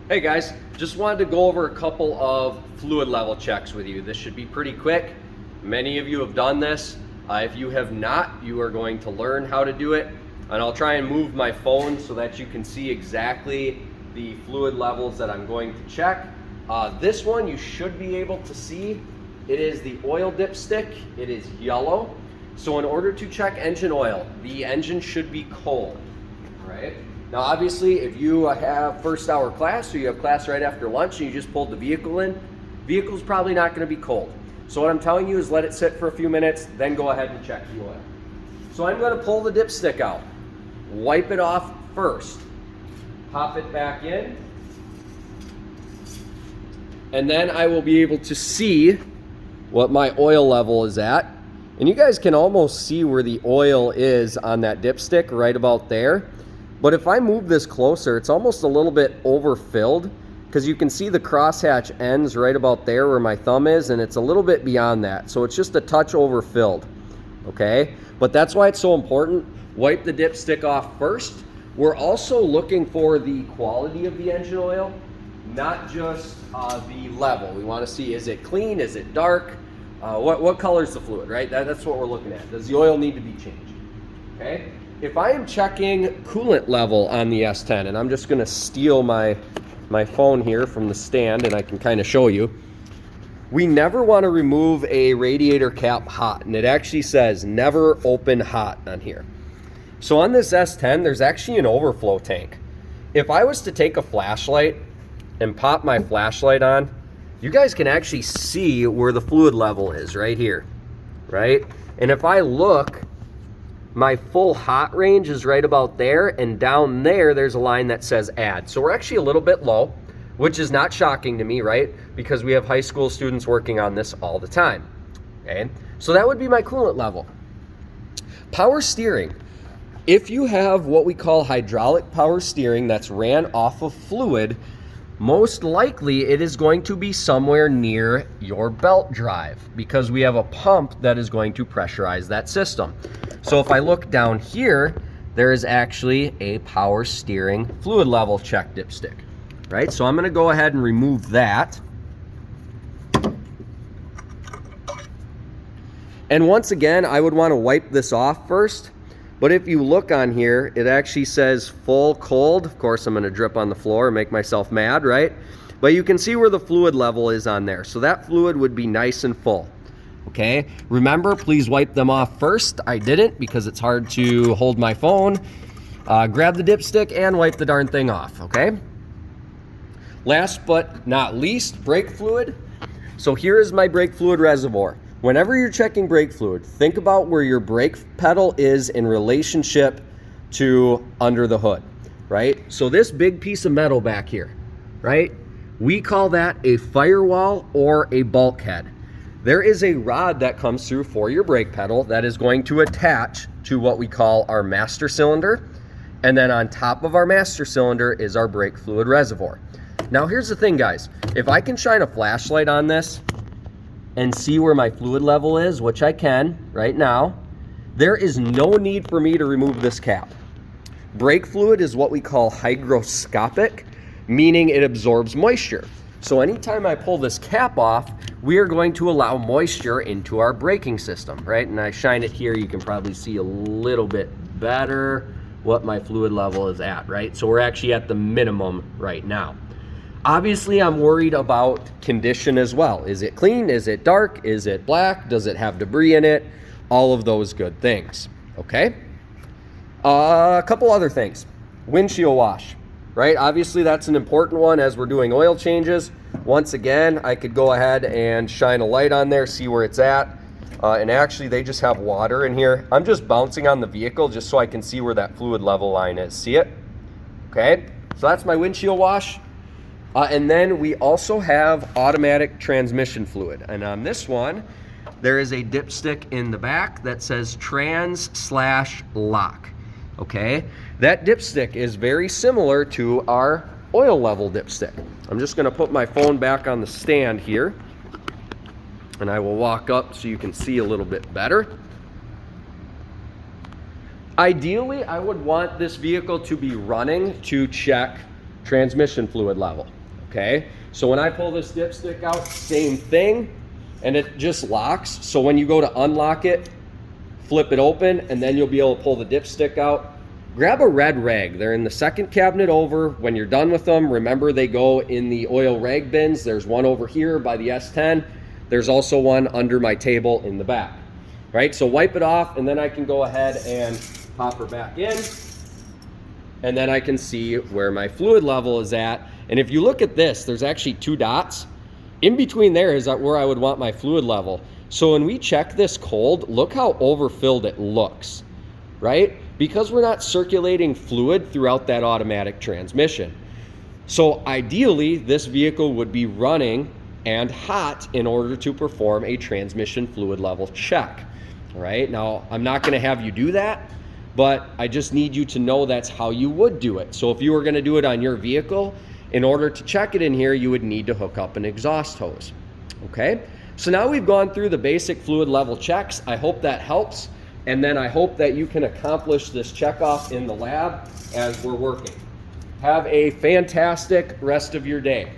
Hey guys, just wanted to go over a couple of fluid level checks with you. This should be pretty quick. Many of you have done this. If you have not, you are going to learn how to do it. And I'll try and move my phone so that you can see exactly the fluid levels that I'm going to check. This one you should be able to see. It is the oil dipstick. It is yellow. So in order to check engine oil, the engine should be cold, right? Now obviously if you have first hour class or you have class right after lunch and you just pulled the vehicle in, vehicle's probably not going to be cold. So what I'm telling you is let it sit for a few minutes, then go ahead and check the oil. So I'm going to pull the dipstick out, wipe it off first, pop it back in, and then I will be able to see what my oil level is at. And you guys can almost see where the oil is on that dipstick right about there. But if I move this closer, it's almost a little bit overfilled because you can see the crosshatch ends right about there where my thumb is, and it's a little bit beyond that. So it's just a touch overfilled, okay? But that's why it's so important. Wipe the dipstick off first. We're also looking for the quality of the engine oil, not just the level. We want to see, is it clean, is it dark? What color is the fluid, right? That's what we're looking at. Does the oil need to be changed, okay? If I am checking coolant level on the S10, and I'm just going to steal my phone here from the stand and I can kind of show you, we never want to remove a radiator cap hot, and it actually says never open hot on here. So on this S10, there's actually an overflow tank. If I was to take a flashlight and pop my flashlight on, you guys can actually see where the fluid level is right here, right? And if I look, my full hot range is right about there, and down there, there's a line that says add. So we're actually a little bit low, which is not shocking to me, right? Because we have high school students working on this all the time, okay? So that would be my coolant level. Power steering. If you have what we call hydraulic power steering that's ran off of fluid, most likely it is going to be somewhere near your belt drive because we have a pump that is going to pressurize that system. So if I look down here, there is actually a power steering fluid level check dipstick, right? So I'm going to go ahead and remove that. And once again, I would want to wipe this off first. But if you look on here, it actually says full cold. Of course, I'm going to drip on the floor and make myself mad, right? But you can see where the fluid level is on there. So that fluid would be nice and full. Okay, remember, please wipe them off first. I didn't because it's hard to hold my phone. Grab the dipstick and wipe the darn thing off, okay? Last but not least, brake fluid. So here is my brake fluid reservoir. Whenever you're checking brake fluid, think about where your brake pedal is in relationship to under the hood, right? So this big piece of metal back here, right? We call that a firewall or a bulkhead. There is a rod that comes through for your brake pedal that is going to attach to what we call our master cylinder. And then on top of our master cylinder is our brake fluid reservoir. Now here's the thing, guys. If I can shine a flashlight on this and see where my fluid level is, which I can right now, there is no need for me to remove this cap. Brake fluid is what we call hygroscopic, meaning it absorbs moisture. So anytime I pull this cap off, we are going to allow moisture into our braking system, right? And I shine it here, you can probably see a little bit better what my fluid level is at, right? So we're actually at the minimum right now. Obviously, I'm worried about condition as well. Is it clean? Is it dark? Is it black? Does it have debris in it? All of those good things, okay? A couple other things. Windshield wash, right? Obviously, that's an important one as we're doing oil changes. Once again, I could go ahead and shine a light on there, see where it's at. And actually, they just have water in here. I'm just bouncing on the vehicle just so I can see where that fluid level line is. See it? Okay, so that's my windshield wash. And then we also have automatic transmission fluid. And on this one, there is a dipstick in the back that says trans/lock. Okay, that dipstick is very similar to our oil level dipstick. I'm just going to put my phone back on the stand here, and I will walk up so you can see a little bit better. Ideally, I would want this vehicle to be running to check transmission fluid level, okay? So when I pull this dipstick out, same thing, and it just locks. So when you go to unlock it, flip it open, and then you'll be able to pull the dipstick out. Grab a red rag. They're in the second cabinet over. When you're done with them, remember they go in the oil rag bins. There's one over here by the S10. There's also one under my table in the back, right? So wipe it off, and then I can go ahead and pop her back in, and then I can see where my fluid level is at. And if you look at this, there's actually 2 dots. In between there is where I would want my fluid level. So when we check this cold, look how overfilled it looks, right? Because we're not circulating fluid throughout that automatic transmission. So ideally, this vehicle would be running and hot in order to perform a transmission fluid level check. All right, now I'm not gonna have you do that, but I just need you to know that's how you would do it. So if you were gonna do it on your vehicle, in order to check it in here, you would need to hook up an exhaust hose, okay? So now we've gone through the basic fluid level checks. I hope that helps. And then I hope that you can accomplish this checkoff in the lab as we're working. Have a fantastic rest of your day.